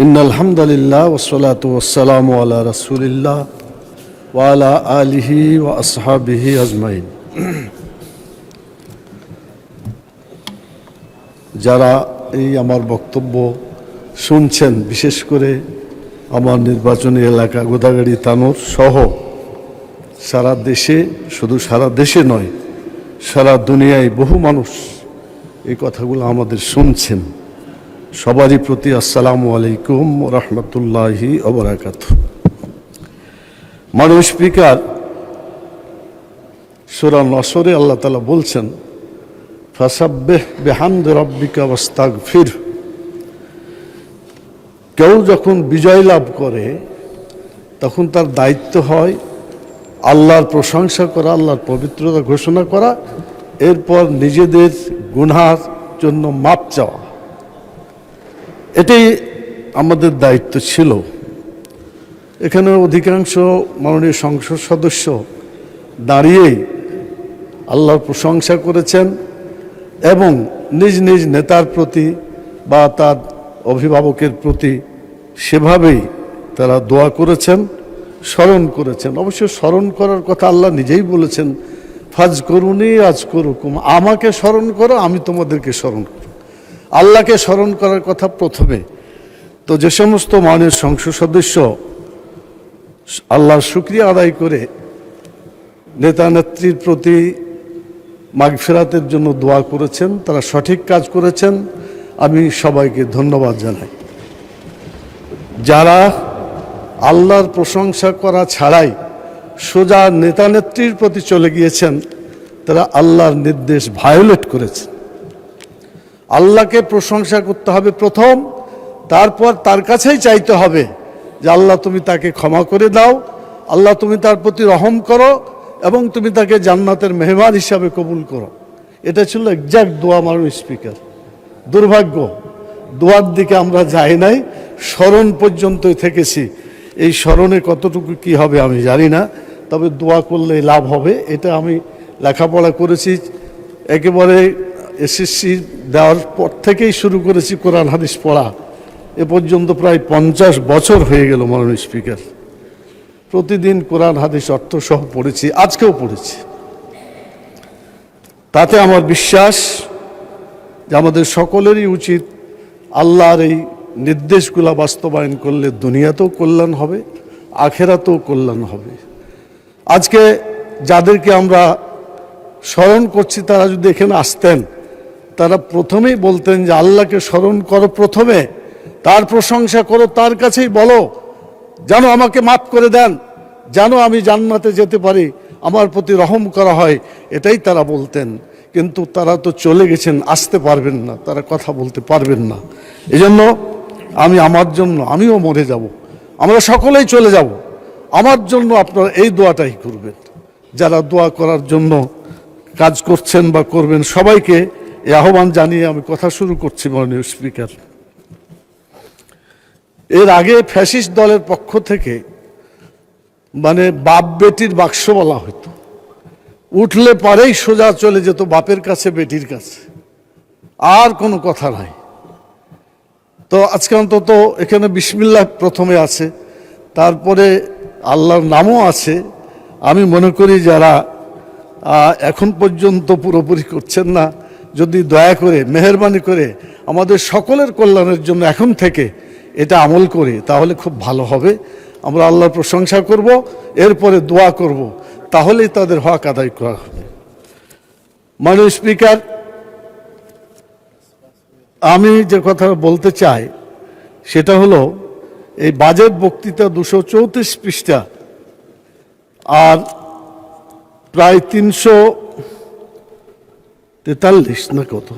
ইন্নাল হামদুলিল্লাহ ওয়াসসালাতু ওয়াসসালামু আলা রাসূলিল্লাহ ওয়া আলা আলিহি ওয়া আসহাবিহি আজমাইন। যারা এই আমার বক্তব্য শুনছেন, বিশেষ করে আমার নির্বাচনী এলাকা গোদাগাড়ি তানোর সহ সারা দেশে, শুধু সারা দেশে নয়, সারা দুনিয়ায় বহু মানুষ এই কথাগুলো আমাদের শুনছেন, সবারই প্রতি আসসালামু আলাইকুম ওয়া রাহমাতুল্লাহি ওয়া বারাকাতুহু। মাননীয় স্পিকার, সূরা নসরে আল্লাহ তাআলা বলছেন, ফাসাব্বিহ বিহামদি রাব্বিকা ওয়াস্তাগফির। কেউ যখন বিজয় লাভ করে তখন তার দায়িত্ব হয় আল্লাহর প্রশংসা করা, আল্লাহর পবিত্রতা ঘোষণা করা, এরপর নিজেদের গুনার জন্য মাপ চাওয়া। এটাই আমাদের দায়িত্ব ছিল। এখানে অধিকাংশ মাননীয় সংসদ সদস্য দাঁড়িয়েই আল্লাহর প্রশংসা করেছেন এবং নিজ নিজ নেতার প্রতি বা তার অভিভাবকের প্রতি সেভাবেই তারা দোয়া করেছেন, স্মরণ করেছেন। অবশ্য স্মরণ করার কথা আল্লাহ নিজেই বলেছেন, ফাজ করুনি আজ করুকুম, আমাকে স্মরণ করো, আমি তোমাদেরকে স্মরণ করো। আল্লাহকে স্মরণ করার কথা প্রথমে। তো যে সমস্ত মাননীয় সংসদ সদস্য আল্লাহর শুকরিয়া আদায় করে নেতা নেত্রীর প্রতি মাগফিরাতের জন্য দোয়া করেছেন, তারা সঠিক কাজ করেছেন, আমি সবাইকে ধন্যবাদ জানাই। যারা আল্লাহর প্রশংসা করা ছাড়াই সোজা নেতা নেত্রীর প্রতি চলে গিয়েছেন, তারা আল্লাহর নির্দেশ ভায়োলেট করেছেন। আল্লাহকে প্রশংসা করতে হবে প্রথম, তারপর তার কাছেই চাইতে হবে যে আল্লাহ তুমি তাকে ক্ষমা করে দাও, আল্লাহ তুমি তার প্রতি রহম করো এবং তুমি তাকে জান্নাতের মেহমান হিসাবে কবুল করো। এটা ছিল এক্সাক্ট দোয়া মাননীয় স্পিকার। দুর্ভাগ্য, দোয়ার দিকে আমরা যাই নাই, স্মরণ পর্যন্তই থেকেছি। এই স্মরণে কতটুকু কি হবে আমি জানি না, তবে দোয়া করলে লাভ হবে। এটা আমি লেখাপড়া করেছি, একেবারে এসএসসি দেওয়ার পর থেকেই শুরু করেছি কোরআন হাদিস পড়া। এ পর্যন্ত প্রায় 50 বছর হয়ে গেল মাননীয় স্পিকার। প্রতিদিন কোরআন হাদিস অর্থ সহ পড়েছি, আজকেও পড়েছি। তাতে আমার বিশ্বাস যে আমাদের সকলেরই উচিত আল্লাহর এই নির্দেশগুলো বাস্তবায়ন করলে দুনিয়াতেও কল্যাণ হবে, আখেরাতেও কল্যাণ হবে। আজকে যাদেরকে আমরা স্মরণ করছি তারা যদি এখানে আসতেন, তারা প্রথমেই বলতেন যে আল্লাহকে স্মরণ করো প্রথমে, তার প্রশংসা করো, তার কাছেই বলো যেন আমাকে মাফ করে দেন, যেন আমি জান্নাতে যেতে পারি, আমার প্রতি রহম করা হয়, এটাই তারা বলতেন। কিন্তু তারা তো চলে গেছেন, আসতে পারবেন না, তারা কথা বলতে পারবেন না। এজন্য আমার জন্য, আমিও মরে যাব, আমরা সকলেই চলে যাব, আমার জন্য আপনারা এই দোয়াটাই করবেন। যারা দোয়া করার জন্য কাজ করছেন বা করবেন, সবাইকে এই আহ্বান জানিয়ে আমি কথা শুরু করছি। মাননীয় স্পিকার, এর আগে ফ্যাসিস্ট দলের পক্ষ থেকে বাপ বেটির বাক্স বলা হতো, উঠলে পারেই সোজা চলে যেত বাপের কাছে, বেটির কাছে, আর কোনো কথা নাই। তো আজকে অন্তত এখানে বিসমিল্লাহ প্রথমে আছে, তারপরে আল্লাহর নামও আছে। আমি মনে করি যারা এখন পর্যন্ত পুরোপুরি করছেন না, যদি দয়া করে মেহেরবানি করে আমাদের সকলের কল্যাণের জন্য এখন থেকে এটা আমল করি, তাহলে খুব ভালো হবে। আমরা আল্লাহর প্রশংসা করব, এরপরে দোয়া করব, তাহলেই তাদের হক আদায় করা হবে। মাননীয় স্পিকার, আমি যে কথা বলতে চাই সেটা হলো, এই বাজেট বক্তৃতা 234 পৃষ্ঠা আর প্রায় 343 না কত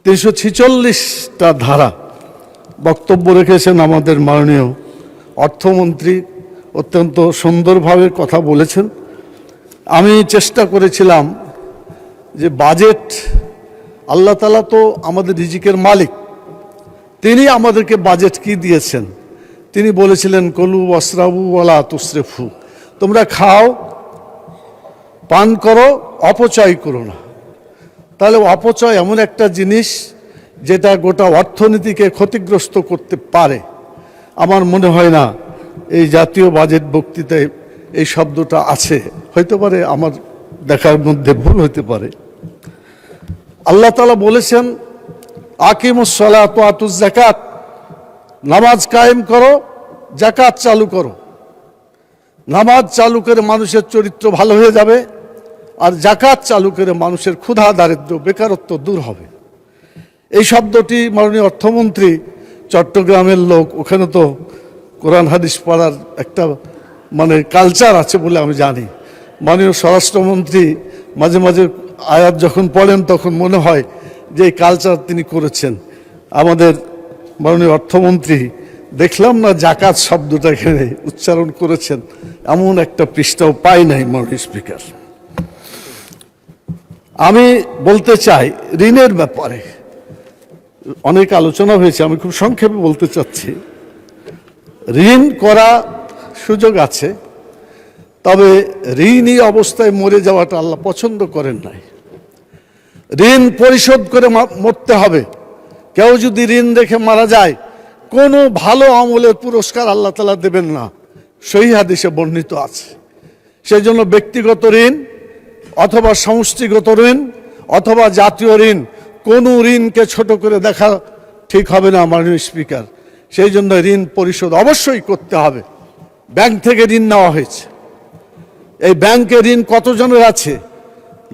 346টা ধারা বক্তব্য রেখেছেন আমাদের মাননীয় অর্থমন্ত্রী। অত্যন্ত সুন্দরভাবে কথা বলেছেন। আমি চেষ্টা করেছিলাম যে বাজেট, আল্লাহ তাআলা তো আমাদের রিজিকের মালিক, তিনি আমাদেরকে বাজেট কি দিয়েছেন? তিনি বলেছিলেন, কলু ওয়াসরাবু ওয়ালা তুসরিফু, তোমরা খাও, পান করো, অপচয় করো না। তাহলে অপচয় এমন একটা জিনিস, যেটা গোটা অর্থনীতিকে ক্ষতিগ্রস্ত করতে পারে। আমার মনে হয় না এই জাতীয় বাজেট বক্তৃতায় এই শব্দটা আছে, হইতে পারে আমার দেখার মধ্যে ভুল হতে পারে। আল্লাহ তাআলা বলেছেন আকিমুস সালাত ওয়া আতুজ যাকাত, নামাজ কায়েম করো, যাকাত চালু করো। নামাজ চালু করে মানুষের চরিত্র ভালো হয়ে যাবে, আর যাকাত চালু করে মানুষের ক্ষুধা দারিদ্র বেকারত্ব দূর হবে। এই শব্দটি মাননীয় অর্থমন্ত্রী চট্টগ্রামের লোক, ওখানে তো কোরআন হাদিস পড়ার একটা মানে কালচার আছে বলে আমি জানি। মাননীয় স্বরাষ্ট্রমন্ত্রী মাঝে মাঝে আয়াত যখন পড়েন তখন মনে হয় যে এই কালচার তিনি করেছেন। আমাদের মাননীয় অর্থমন্ত্রী দেখলাম না জাকাত শব্দটা এখানে উচ্চারণ করেছেন, এমন একটা পৃষ্ঠাও পাই নাই মাননীয় স্পিকার। আমি বলতে চাই ঋণের ব্যাপারে অনেক আলোচনা হয়েছে, আমি খুব সংক্ষেপে বলতে চাচ্ছি। ঋণ করা সুযোগ আছে, তবে ঋণী অবস্থায় মরে যাওয়াটা আল্লাহ পছন্দ করেন নাই। ঋণ পরিশোধ করে মরতে হবে। কেউ যদি ঋণ রেখে মারা যায়, কোনো ভালো আমলের পুরস্কার আল্লাহ তাআলা দেবেন না, সহিহ হাদিসে বর্ণিত আছে। সেই জন্য ব্যক্তিগত ঋণ অথবা সমষ্টিগত ঋণ অথবা জাতীয় ঋণ, কোনো ঋণকে ছোট করে দেখা ঠিক হবে না মাননীয় স্পিকার। সেই জন্য ঋণ পরিশোধ অবশ্যই করতে হবে। ব্যাংক থেকে ঋণ নেওয়া হয়েছে, এই ব্যাংকে ঋণ কতজনের আছে?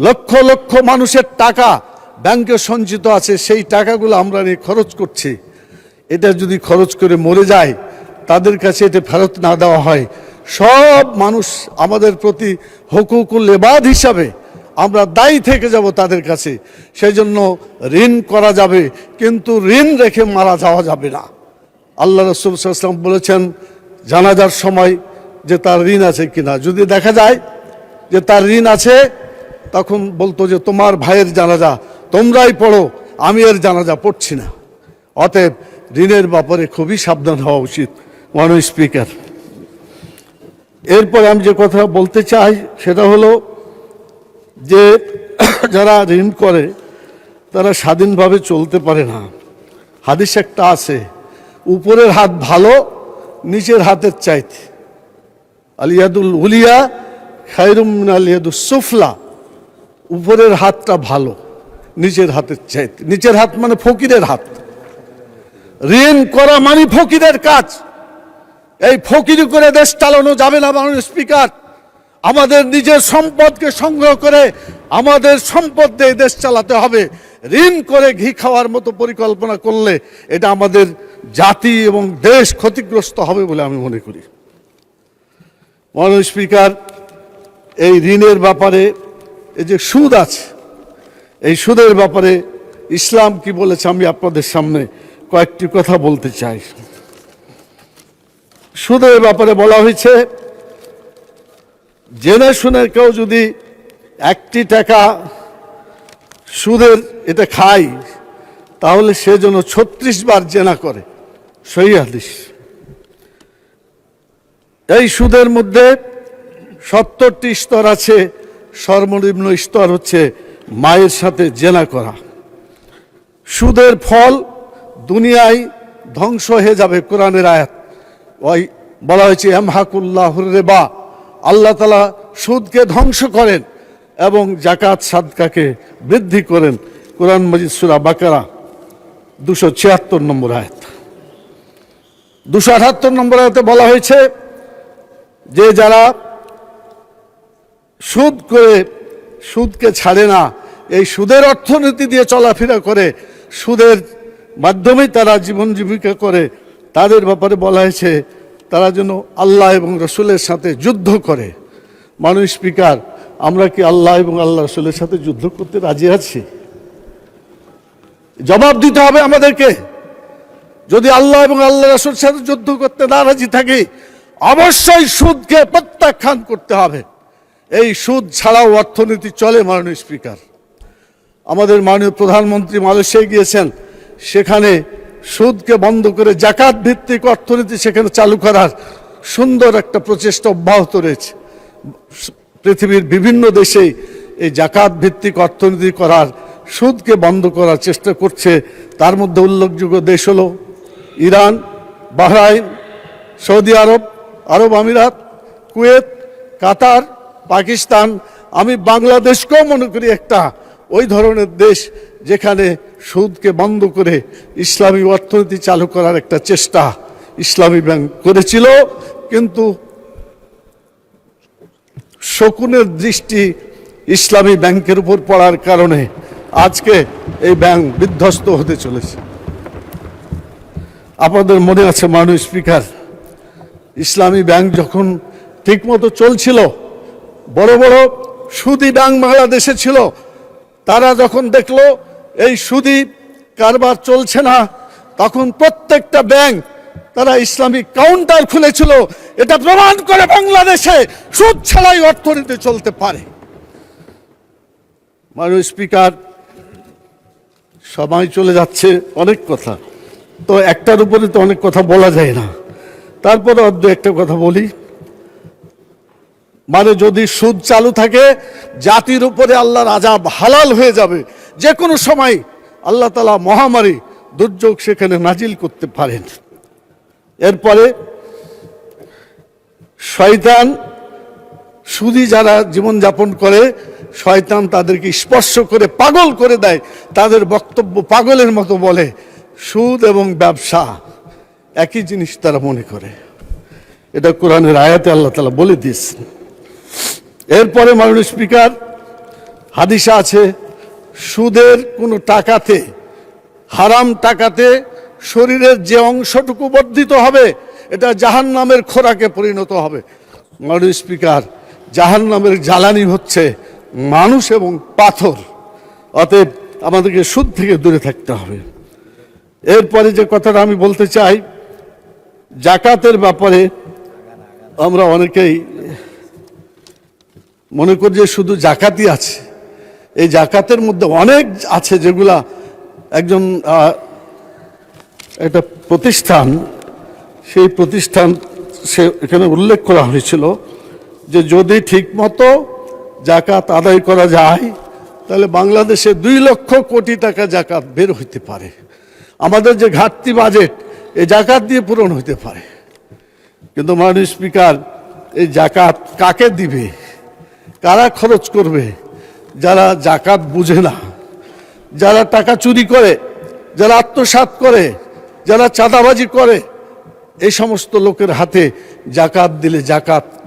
লক্ষ লক্ষ মানুষের টাকা ব্যাংকে সঞ্চিত আছে, সেই টাকাগুলো আমরা নিয়ে খরচ করছি। এটা যদি খরচ করে মরে যায়, তাদের কাছে এটা ফেরত না দেওয়া হয়, সব মানুষ আমাদের প্রতি হুকুকুল ইবাদ হিসাবে আমরা দায়ী থেকে যাব তাদের কাছে। সেই জন্য ঋণ করা যাবে, কিন্তু ঋণ রেখে মারা যাওয়া যাবে না। আল্লাহ রাসূল সাল্লাল্লাহু আলাইহি ওয়াসাল্লাম বলেছেন জানাজার সময় যে তার ঋণ আছে কিনা, যদি দেখা যায় যে তার ঋণ আছে, তখন বলতো যে তোমার ভাইয়ের জানাজা তোমরাই পড়ো, আমি এর জানাজা পড়ছি না। অতএব ঋণের ব্যাপারে খুবই সাবধান হওয়া উচিত মাননীয় স্পিকার। এরপর আমি যে কথা বলতে চাই সেটা হলো যে যারা ঋণ করে তারা স্বাধীনভাবে চলতে পারে না। হাদিস একটা আছে, উপরের হাত ভালো নিচের হাতের চাইতে, আলিয়াদুল উলিয়া খায়রুম মিনাল আলিয়াদুস সুফলা। উপরের হাতটা ভালো নিচের হাতের চাইতে। নিচের হাত মানে ফকিরের হাত। ঋণ করা মানে ফকিরের কাজ। এই ফকিরি করে দেশ চালানো যাবে না মাননীয় স্পিকার। আমাদের নিজের সম্পদকে সংগ্রহ করে আমাদের সম্পদ দিয়ে দেশ চালাতে হবে। ঋণ করে ঘি খাওয়ার মতো পরিকল্পনা করলে এটা আমাদের জাতি এবং দেশ ক্ষতিগ্রস্ত হবে বলে আমি মনে করি। মাননীয় স্পিকার, এই ঋণের ব্যাপারে এই যে সুদ আছে, এই সুদের ব্যাপারে ইসলাম কি বলেছে আমি আপনাদের সামনে কয়েকটি কথা বলতে চাই। সুদের ব্যাপারে বলা হয়েছে, জেনে শুনে কেউ যদি 1টি টাকা সুদের এটা খায়, তাহলে সে যেন 36 বার জেনা করে, সহিহ হাদিস। এই সুদের মধ্যে 70টি স্তর আছে। সর্বনিম্ন স্তর হচ্ছে মায়ের সাথে জেনা করা। সুদের ফল দুনিয়ায় ধ্বংস হয়ে যাবে। কোরআনের আয়াত ওই বলা হয়েছে ইয়ামহাকুল্লাহুর রিবা, আল্লাহ তাআলা সুদকে ধ্বংস করেন এবং যাকাত সাদকাকে বৃদ্ধি করেন। কোরআন মাজিদ সূরা বাকারা 276 নম্বর আয়াত। 278 নম্বর আয়াতে বলা হয়েছে যে যারা সুদ করে সুদকে ছাড়ে না, এই সুদের অর্থনীতি দিয়ে চলাফেরা করে, সুদের মাধ্যমেই তারা জীবন জীবিকা করে, তাদের ব্যাপারে বলা হয়েছে তারা যেন আল্লাহ এবং রসুলের সাথে যুদ্ধ করে। মাননীয় স্পিকার, আমরা কি আল্লাহ এবং আল্লাহ রসুলের সাথে যুদ্ধ করতে রাজি আছি? জবাব দিতে হবে আমাদেরকে। যদি আল্লাহ এবং আল্লাহ রসুলের সাথে যুদ্ধ করতে না রাজি থাকি, অবশ্যই সুদকে প্রত্যাখ্যান করতে হবে। এই সুদ ছাড়াও অর্থনীতি চলে। মাননীয় স্পিকার, আমাদের মাননীয় প্রধানমন্ত্রী মালয়েশিয়ায় গিয়েছেন, সেখানে সুদকে বন্ধ করে জাকাত ভিত্তিক অর্থনীতি সেখানে চালু করার সুন্দর একটা প্রচেষ্টা অব্যাহত রয়েছে। পৃথিবীর বিভিন্ন দেশেই এই জাকাত ভিত্তিক অর্থনীতি করার সুদকে বন্ধ করার চেষ্টা করছে। তার মধ্যে উল্লেখযোগ্য দেশ হলো ইরান, বাহরাইন, সৌদি আরব, আরব আমিরাত, কুয়েত, কাতার, পাকিস্তান। আমি বাংলাদেশকেও মনে করি একটা ওই ধরনের দেশ যেখানে সুদকে বন্ধ করে ইসলামী অর্থনীতি চালু করার একটা চেষ্টা ইসলামী ব্যাংক করেছিল, কিন্তু শকুনের দৃষ্টি ইসলামী ব্যাংকের উপর পড়ার কারণে আজকে এই ব্যাংক বিধ্বস্ত হতে চলেছে। আপনাদের মনে আছে মাননীয় স্পিকার, ইসলামী ব্যাংক যখন ঠিকমতো চলছিল, বড় বড় সুদী ব্যাংক বাংলাদেশে ছিল, তারা যখন দেখলো এই সুদী কারবার চলছে না, তখন প্রত্যেকটা ব্যাংক তারা ইসলামিক কাউন্টার খুলেছিল। এটা প্রমাণ করে বাংলাদেশে সুদ ছাড়াই অর্থনীতি চলতে পারে। মাননীয় স্পিকার, সময় চলে যাচ্ছে, অনেক কথা তো একটার উপরে তো অনেক কথা বলা যায় না, তারপরে অর্ধ একটা কথা বলি। মানে যদি সুদ চালু থাকে, জাতির উপরে আল্লাহর আযাব হালাল হয়ে যাবে। যে কোনো সময় আল্লাহ তাআলা মহামারী দুর্যোগ সেখানে নাজিল করতে পারেন। এরপরে শয়তান, সুদী যারা জীবনযাপন করে, শয়তান তাদেরকে স্পর্শ করে পাগল করে দেয়। তাদের বক্তব্য পাগলের মতো বলে। সুদ এবং ব্যবসা একই জিনিস তারা মনে করে। এটা কোরআনের আয়াতে আল্লাহ তাআলা বলে দিয়েছেন। এরপরে মাননীয় স্পিকার, হাদিসে আছে সুদের কোনো টাকাতে, হারাম টাকাতে শরীরের যে অংশটুকু বর্ধিত হবে এটা জাহান্নামের খোরাকে পরিণত হবে। মাননীয় স্পিকার, জাহান্নামের জ্বালানি হচ্ছে মানুষ এবং পাথর। অতএব আমাদেরকে সুদ থেকে দূরে থাকতে হবে। এরপরে যে কথাটা আমি বলতে চাই, জাকাতের ব্যাপারে আমরা অনেকেই মনে করি যে শুধু জাকাতই আছে। এই জাকাতের মধ্যে অনেক আছে যেগুলা একজন একটা প্রতিষ্ঠান, সেই প্রতিষ্ঠান সে এখানে উল্লেখ করা হয়েছিল যে যদি ঠিকমতো জাকাত আদায় করা যায় তাহলে বাংলাদেশে 2 লক্ষ কোটি টাকা জাকাত বের হইতে পারে। আমাদের যে ঘাটতি বাজেট এই জাকাত দিয়ে পূরণ হইতে পারে। কিন্তু মাননীয় স্পিকার, এই জাকাত কাকে দিবে, কারা খরচ করবে? যারা জাকাত বুঝে না, যারা টাকা চুরি করে, যারা আত্মসাৎ করে, যারা চাঁদাবাজি করে, এই সমস্ত লোকের হাতে জাকাত দিলে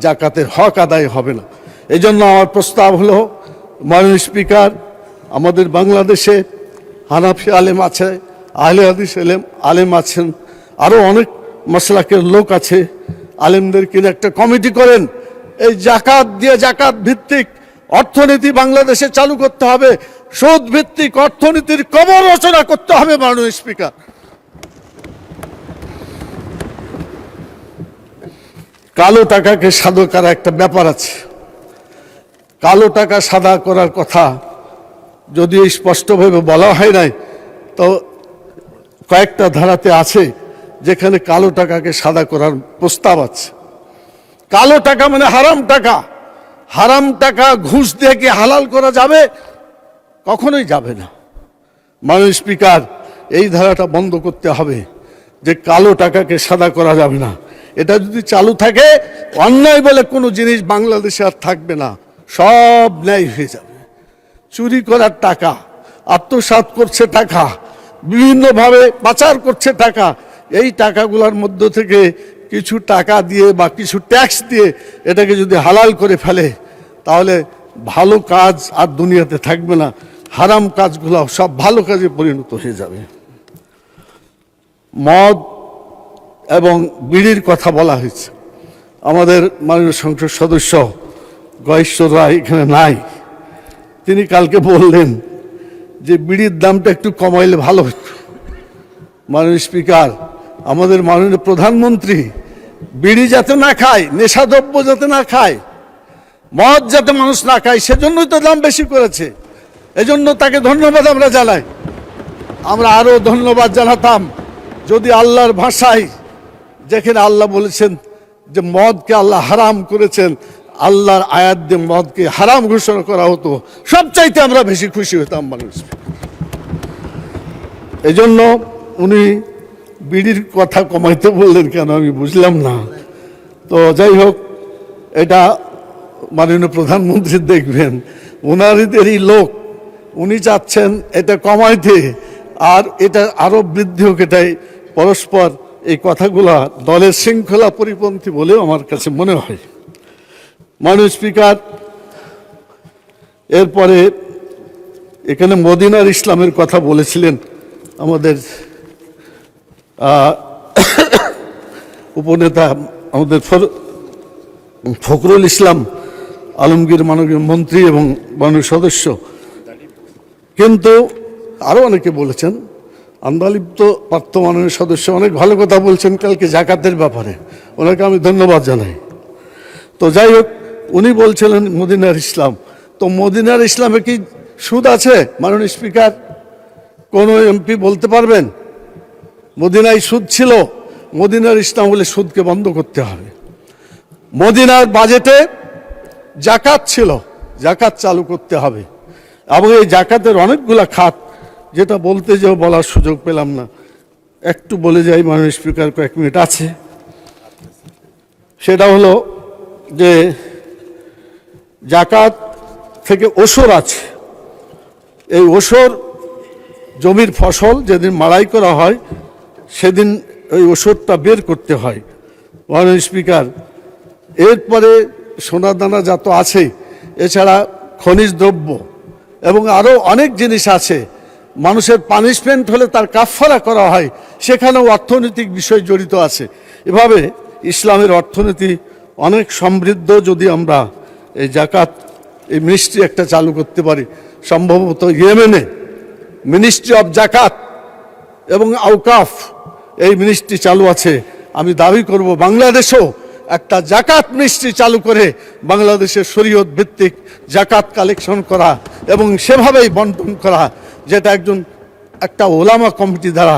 জাকাতের হক আদায় হবে না। এই জন্য আমার প্রস্তাব হলো, মাননীয় স্পিকার, আমাদের বাংলাদেশে হানাফি আলেম আছে, আহলে হাদিস আলেম আছেন, আরও অনেক মাসলাকের লোক আছে, আলেমদের কিনে একটা কমিটি করেন। এই জাকাত দিয়ে জাকাত ভিত্তিক অর্থনীতি বাংলাদেশে চালু করতে হবে। সুদ ভিত্তিক অর্থনীতির কবর রচনা করতে হবে। মাননীয় স্পিকার, কালো টাকাকে সাদা করার একটা ব্যাপার আছে। কালো টাকা সাদা করার কথা যদিও স্পষ্টভাবে বলা হয় নাই, তো কয়েকটা ধারাতে আছে যেখানে কালো টাকাকে সাদা করার প্রস্তাব আছে। কালো টাকা মানে হারাম টাকা। হারাম টাকা ঘুষ দিয়ে কি হালাল করা যাবে? কখনোই যাবে না। মাননীয় স্পিকার, এই ধারাটা বন্ধ করতে হবে যে কালো টাকাকে সাদা করা যাবে না। এটা যদি চালু থাকে, অন্যায় বলে কোনো জিনিস বাংলাদেশে আর থাকবে না, সব ন্যায় হয়ে যাবে। চুরি করার টাকা, আত্মসাৎ করছে টাকা, বিভিন্নভাবে পাচার করছে টাকা, এই টাকাগুলোর মধ্য থেকে কিছু টাকা দিয়ে বা কিছু ট্যাক্স দিয়ে এটাকে যদি হালাল করে ফেলে, তাহলে ভালো কাজ আর দুনিয়াতে থাকবে না। হারাম কাজগুলো সব ভালো কাজে পরিণত হয়ে যাবে। মদ এবং বিড়ির কথা বলা হয়েছে। আমাদের মাননীয় সংসদ সদস্য গয়েশ্বর রায় এখানে নাই, তিনি কালকে বললেন যে বিড়ির দামটা একটু কমাইলে ভালো হতো। মাননীয় স্পিকার, আমাদের মাননীয় প্রধানমন্ত্রী বিড়ি যাতে না খায়, নেশাদ্রব্য যাতে না খায়, মদ যাতে মানুষ না খায়, সেজন্যই তো দাম বেশি করেছে। এজন্য তাকে ধন্যবাদ আমরা জানাই। আমরা আরো ধন্যবাদ জানাতাম যদি আল্লাহর ভাষায়, যেখানে আল্লাহ বলেছেন যে মদকে আল্লাহ হারাম করেছেন, আল্লাহর আয়াত দিয়ে মদকে হারাম ঘোষণা করা হতো, সবচাইতে আমরা বেশি খুশি হতাম মানুষ। এই জন্য উনি বিড়ির কথা কমাইতে বললেন কেন আমি বুঝলাম না। তো যাই হোক, এটা মাননীয় প্রধানমন্ত্রী দেখবেন, ওনাদেরই লোক, উনি চাচ্ছেন এটা কমাইতে, আর এটা আরো বৃদ্ধি হোক, এটাই পরস্পর এই কথাগুলা দলের শৃঙ্খলা পরিপন্থী বলেও আমার কাছে মনে হয়। মাননীয় স্পিকার, এরপরে এখানে মদিনার ইসলামের কথা বলেছিলেন আমাদের উপনেতা, আমাদের ফখরুল ইসলাম আলমগীর, মাননীয় মন্ত্রী এবং মাননীয় সদস্য। কিন্তু আরও অনেকে বলেছেন, আন্দালিব তো পার্থ মাননীয় সদস্য অনেক ভালো কথা বলছেন কালকে জাকাতের ব্যাপারে, ওনাকে আমি ধন্যবাদ জানাই। তো যাই হোক, উনি বলছিলেন মদিনার ইসলাম, তো মদিনার ইসলামে কি সুদ আছে? মাননীয় স্পিকার, কোন এমপি বলতে পারবেন মদিনায় সুদ ছিল? মদিনার ইসলাম বলে সুদকে বন্ধ করতে হবে। মদিনার বাজেটে জাকাত ছিল, জাকাত চালু করতে হবে, এবং এই জাকাতের অনেকগুলা খাত, যেটা বলতে যেও বলার সুযোগ পেলাম না, একটু বলে যাই মাননীয় স্পিকার, কয়েক মিনিট আছে। সেটা হলো যে জাকাত থেকে ওসর আছে, এই ওসর জমির ফসল যেদিন মাড়াই করা হয় সেদিন ওই ওষুধটা বের করতে হয় মাননীয় স্পিকার। এরপরে সোনাদানা যত আছে, এছাড়া খনিজ দ্রব্য এবং আরও অনেক জিনিস আছে। মানুষের পানিশমেন্ট হলে তার কাফফারা করা হয়, সেখানেও অর্থনৈতিক বিষয় জড়িত আছে। এভাবে ইসলামের অর্থনীতি অনেক সমৃদ্ধ। যদি আমরা এই জাকাত, এই মিনিস্ট্রি একটা চালু করতে পারি, সম্ভবত ইয়েমেনে মিনিস্ট্রি অফ জাকাত এবং আওকাফ, এই মিনিস্ট্রি চালু আছে। আমি দাবি করব বাংলাদেশেও একটা জাকাত মিনিস্ট্রি চালু করে বাংলাদেশের শরীয়ত ভিত্তিক জাকাত কালেকশন করা এবং সেভাবেই বন্টন করা, যেটা একটা ওলামা কমিটি দ্বারা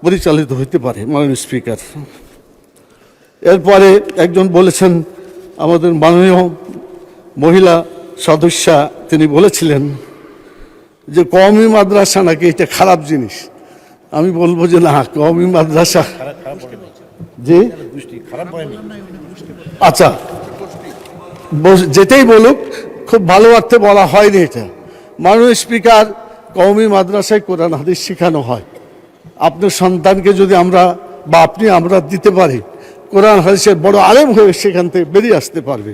পরিচালিত হতে পারে মাননীয় স্পিকার। এরপরে একজন বলেছেন, আমাদের মাননীয় মহিলা সদস্যা, তিনি বলেছিলেন যে কওমি মাদ্রাসা নাকি এটা খারাপ জিনিস। আমি বলবো যে না, কওমি মাদ্রাসা জি আচ্ছা, যেটাই বলুক, খুব ভালো অর্থে বলা হয়নি এটা। মাননীয় স্পিকার, কওমি মাদ্রাসায় কোরআন হাদিস শেখানো হয়। আপনার সন্তানকে যদি আমরা বা আমরা দিতে পারি, কোরআন হাদিসের বড় আলেম হয়ে সেখান থেকে বেরিয়ে আসতে পারবে।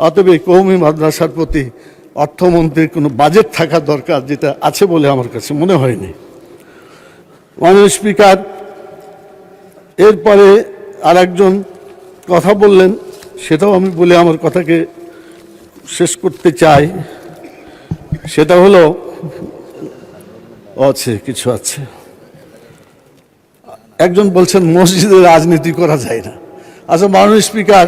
অতএব এই কওমি মাদ্রাসার প্রতি অর্থমন্ত্রীর কোনো বাজেট থাকা দরকার, যেটা আছে বলে আমার কাছে মনে হয়নি মাননীয় স্পিকার। এরপরে আর একজন কথা বললেন, সেটাও আমি বলে আমার কথাকে শেষ করতে চাই। সেটা হলো, কিছু আছে, একজন বলছেন মসজিদে রাজনীতি করা যায় না। আচ্ছা মাননীয় স্পিকার,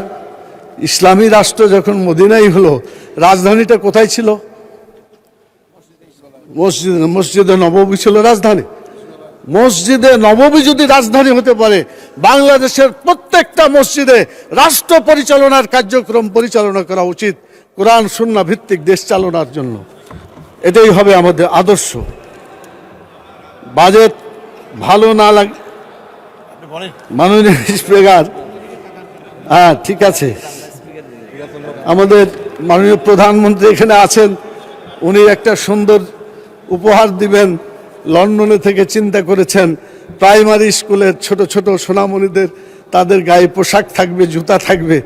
ইসলামী রাষ্ট্র যখন মদিনাই হলো, রাজধানীটা কোথায় ছিল? মসজিদে নববী ছিল রাজধানী। মসজিদে নববী যদি রাজধানী হতে পারে, বাংলাদেশের প্রত্যেকটা মসজিদে রাষ্ট্র পরিচালনার কার্যক্রম পরিচালনা করা উচিত, কোরআন সুন্নাহ ভিত্তিক দেশ চালনার জন্য। এটাই হবে আমাদের আদর্শ। বাজেট ভালো না লাগে মাননীয় স্পিকার, হ্যাঁ ঠিক আছে, আমাদের মাননীয় প্রধানমন্ত্রী এখানে আছেন, উনি একটা সুন্দর উপহার দিবেন, লন্ডনে থেকে চিন্তা করেছেন। প্রাইমারি স্কুলের ছোট ছোট সোনামণিদের তাদের গায়ে পোশাক থাকবে, জুতা থাকবে।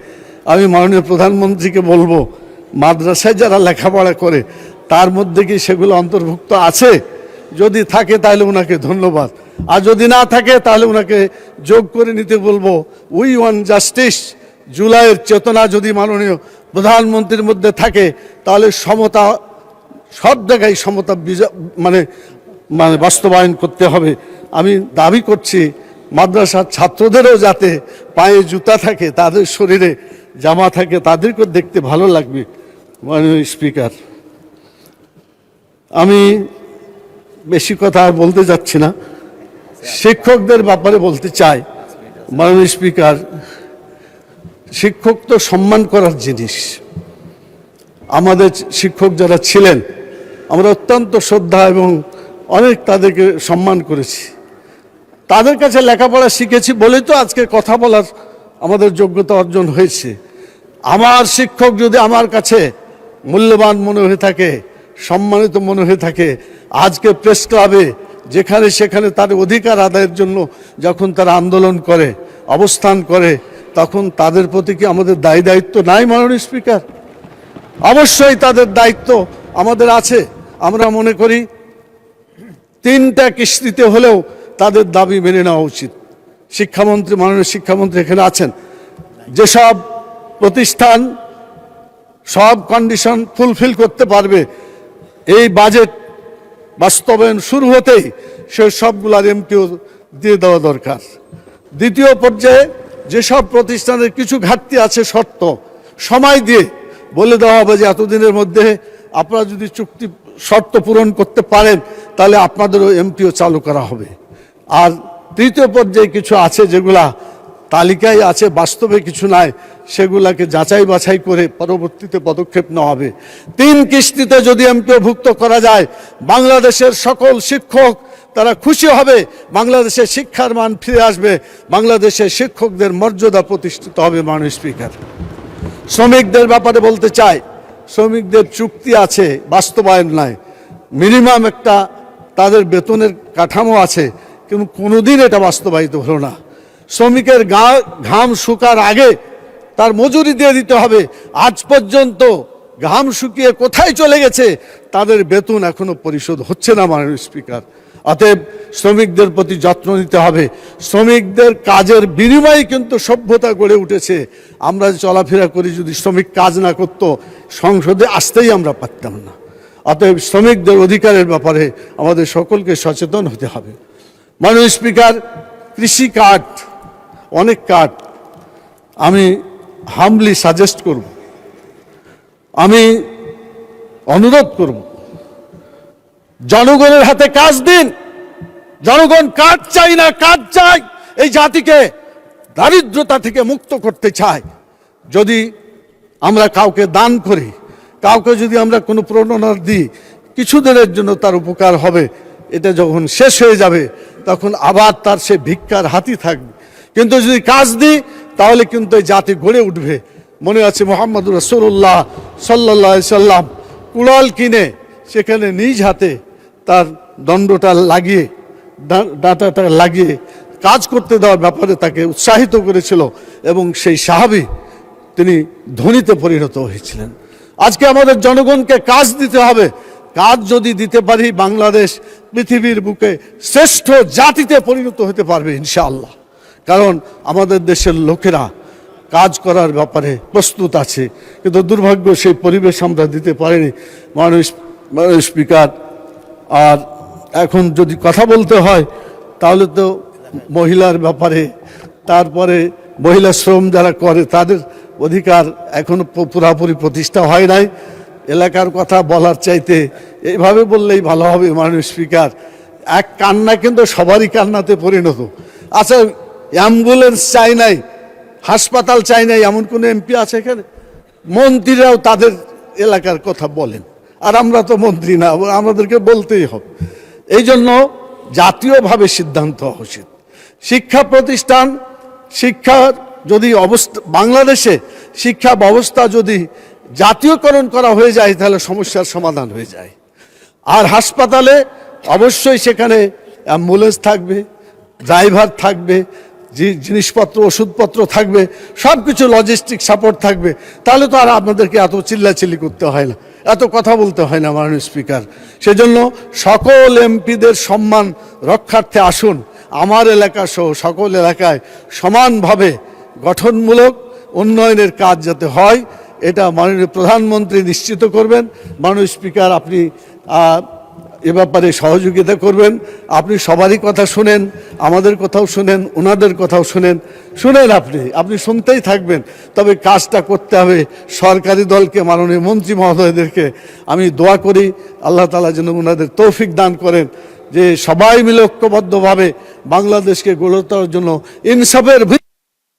আমি মাননীয় প্রধানমন্ত্রীকে বলবো, মাদ্রাসায় যারা লেখাপড়া করে তার মধ্যে কি সেগুলো অন্তর্ভুক্ত আছে? যদি থাকে তাহলে ওনাকে ধন্যবাদ, আর যদি না থাকে তাহলে ওনাকে যোগ করে নিতে বলবো। উই ওয়ান্ট জাস্টিস, জুলাইয়ের চেতনা যদি মাননীয় প্রধানমন্ত্রীর মধ্যে থাকে, তাহলে সমতা, সব জায়গায় সমতা মানে বাস্তবায়ন করতে হবে। আমি দাবি করছি মাদ্রাসার ছাত্রদেরও যাতে পায়ে জুতা থাকে, তাদের শরীরে জামা থাকে, তাদেরকেও দেখতে ভালো লাগবে মাননীয় স্পিকার। আমি বেশি কথা আর বলতে যাচ্ছি না, শিক্ষকদের ব্যাপারে বলতে চাই মাননীয় স্পিকার। শিক্ষক তো সম্মান করার জিনিস, আমাদের শিক্ষক যারা ছিলেন, আমরা অত্যন্ত শ্রদ্ধা এবং অনেক তাদেরকে সম্মান করেছি। তাদের কাছে লেখাপড়া শিখেছি বলেই তো আজকে কথা বলার আমাদের যোগ্যতা অর্জন হয়েছে। আমার শিক্ষক যদি আমার কাছে মূল্যবান মনে হয়ে থাকে, সম্মানিত মনে হয়ে থাকে, আজকে প্রেস ক্লাবে যেখানে সেখানে তার অধিকার আদায়ের জন্য যখন তারা আন্দোলন করে, অবস্থান করে, তখন তাদের প্রতি কি আমাদের দায়ী দায়িত্ব নাই মাননীয় স্পিকার? অবশ্যই তাদের দায়িত্ব আমাদের আছে। আমরা মনে করি 3টা কিস্তিতে হলেও তাদের দাবি মেনে নেওয়া উচিত। শিক্ষামন্ত্রী, মাননীয় শিক্ষামন্ত্রী এখানে আছেন, যেসব প্রতিষ্ঠান সব কন্ডিশন ফুলফিল করতে পারবে এই বাজেট বাস্তবায়ন শুরু হতেই সে সবগুলার এমপিও দিয়ে দেওয়া দরকার। দ্বিতীয় পর্যায়ে যেসব প্রতিষ্ঠানের কিছু ঘাটতি আছে, শর্ত সময় দিয়ে বলে দেওয়া হবে যে এতদিনের মধ্যে আপনারা যদি চুক্তি শর্ত পূরণ করতে পারেন তাহলে আপনাদেরও এমপিও চালু করা হবে। আর তৃতীয় পর্যায়ে কিছু আছে যেগুলা তালিকায় আছে, বাস্তবে কিছু নাই, সেগুলাকে যাচাই বাছাই করে পরবর্তীতে পদক্ষেপ নেওয়া হবে। 3 কিস্তিতে যদি এমপিওভুক্ত করা যায়, বাংলাদেশের সকল শিক্ষক তারা খুশি হবে, বাংলাদেশের শিক্ষার মান ফিরে আসবে, বাংলাদেশের শিক্ষকদের মর্যাদা প্রতিষ্ঠিত হবে। মাননীয় স্পিকার, শ্রমিকদের ব্যাপারে বলতে চাই, শ্রমিকদের চুক্তি আছে, বাস্তবায়ন নাই। মিনিমাম একটা তাদের বেতনের কাঠামো আছে, কিন্তু কোনোদিন এটা বাস্তবায়িত হলো না। শ্রমিকের ঘাম শুকার আগে তার মজুরি দিয়ে দিতে হবে। আজ পর্যন্ত ঘাম শুকিয়ে কোথায় চলে গেছে, তাদের বেতন এখনো পরিশোধ হচ্ছে না মাননীয় স্পিকার। অতএব শ্রমিকদের প্রতি যত্ন নিতে হবে। শ্রমিকদের কাজের বিনিময়ে কিন্তু সভ্যতা গড়ে উঠেছে। আমরা চলাফেরা করি, যদি শ্রমিক কাজ না করতো সংসদে আসতেই আমরা পারতাম না। অতএব শ্রমিকদের অধিকারের ব্যাপারে আমাদের সকলকে সচেতন হতে হবে। মাননীয় স্পিকার, কৃষি কার্ড, অনেক কার্ড, আমি হামলি সাজেস্ট করব, আমি অনুরোধ করব, জনগণের হাতে কাজ দিন। জনগণ কাজ চাই না, কাজ চাই। এই জাতিকে দারিদ্রতা থেকে মুক্ত করতে চায়। যদি আমরা কাউকে দান করি, কাউকে যদি আমরা কোনো প্রণোদনা দিই, কিছুদিনের জন্য তার উপকার হবে। এটা যখন শেষ হয়ে যাবে তখন আবার তার সে ভিক্ষার হাতি থাকবে। কিন্তু যদি কাজ দিই তাহলে কিন্তু এই জাতি গড়ে উঠবে। মনে আছে মুহাম্মদুর রাসূলুল্লাহ সাল্লাল্লাহু আলাইহি সাল্লাম কুড়াল কিনে সেখানে নিজ হাতে তার দণ্ডটা লাগিয়ে, ডাঁটাটা লাগিয়ে কাজ করতে দেওয়ার ব্যাপারে তাকে উৎসাহিত করেছিল, এবং সেই সাহাবী তিনি ধনীতে পরিণত হয়েছিলেন। আজকে আমাদের জনগণকে কাজ দিতে হবে। কাজ যদি দিতে পারি, বাংলাদেশ পৃথিবীর বুকে শ্রেষ্ঠ জাতিতে পরিণত হতে পারবে ইনশাআল্লাহ। কারণ আমাদের দেশের লোকেরা কাজ করার ব্যাপারে প্রস্তুত আছে, কিন্তু দুর্ভাগ্য সেই পরিবেশ আমরা দিতে পারিনি মাননীয় স্পিকার। আর এখন যদি কথা বলতে হয় তাহলে তো মহিলার ব্যাপারে, তারপরে মহিলা শ্রম যারা করে তাদের অধিকার এখনো পুরাপুরি প্রতিষ্ঠা হয় নাই। এলাকার কথা বলার চাইতে এইভাবে বললেই ভালো হবে মাননীয় স্পিকার। এক কান্না কিন্তু সবারই কান্নাতে পরিণত। আচ্ছা, অ্যাম্বুলেন্স চাই নাই, হাসপাতাল চাই নাই, এমন কোনো এমপি আছে এখানে? মন্ত্রীরাও তাদের এলাকার কথা বলেন, আর আমরা তো মন্ত্রী না, আমাদেরকে বলতেই হবে। এই জন্য জাতীয়ভাবে সিদ্ধান্ত হওয়া উচিত। শিক্ষা প্রতিষ্ঠান, শিক্ষার যদি অবস্থা, বাংলাদেশে শিক্ষা ব্যবস্থা যদি জাতীয়করণ করা হয়ে যায় তাহলে সমস্যার সমাধান হয়ে যায়। আর হাসপাতালে অবশ্যই সেখানে অ্যাম্বুলেন্স থাকবে, ড্রাইভার থাকবে, জিনিসপত্র ওষুধপত্র থাকবে, সব কিছু লজিস্টিক সাপোর্ট থাকবে। তাহলে তো আর আপনাদেরকে এত চিল্লাচিল্লি করতে হয় না, এত কথা বলতে হয় না মাননীয় স্পিকার। সেজন্য সকল এমপিদের সম্মান রক্ষার্থে আসুন, আমার এলাকা সহ সকল এলাকায় সমানভাবে গঠনমূলক উন্নয়নের কাজ যাতে হয়, এটা মাননীয় প্রধানমন্ত্রী নিশ্চিত করবেন। মাননীয় স্পিকার, আপনি এ ব্যাপারে সহযোগিতা করবেন। আপনি সবারই কথা শুনেন, আমাদের কথাও শুনেন, ওনাদের কথাও শুনেন, আপনি শুনতেই থাকবেন। তবে কাজটা করতে হবে। সরকারি দলকে, মাননীয় মন্ত্রী মহোদয়দেরকে আমি দোয়া করি আল্লাহ তাআলা যেন ওনাদের তৌফিক দান করেন, যে সবাই মিলে ঐক্যবদ্ধভাবে বাংলাদেশকে গড়ে তোলার জন্য ইনসাফের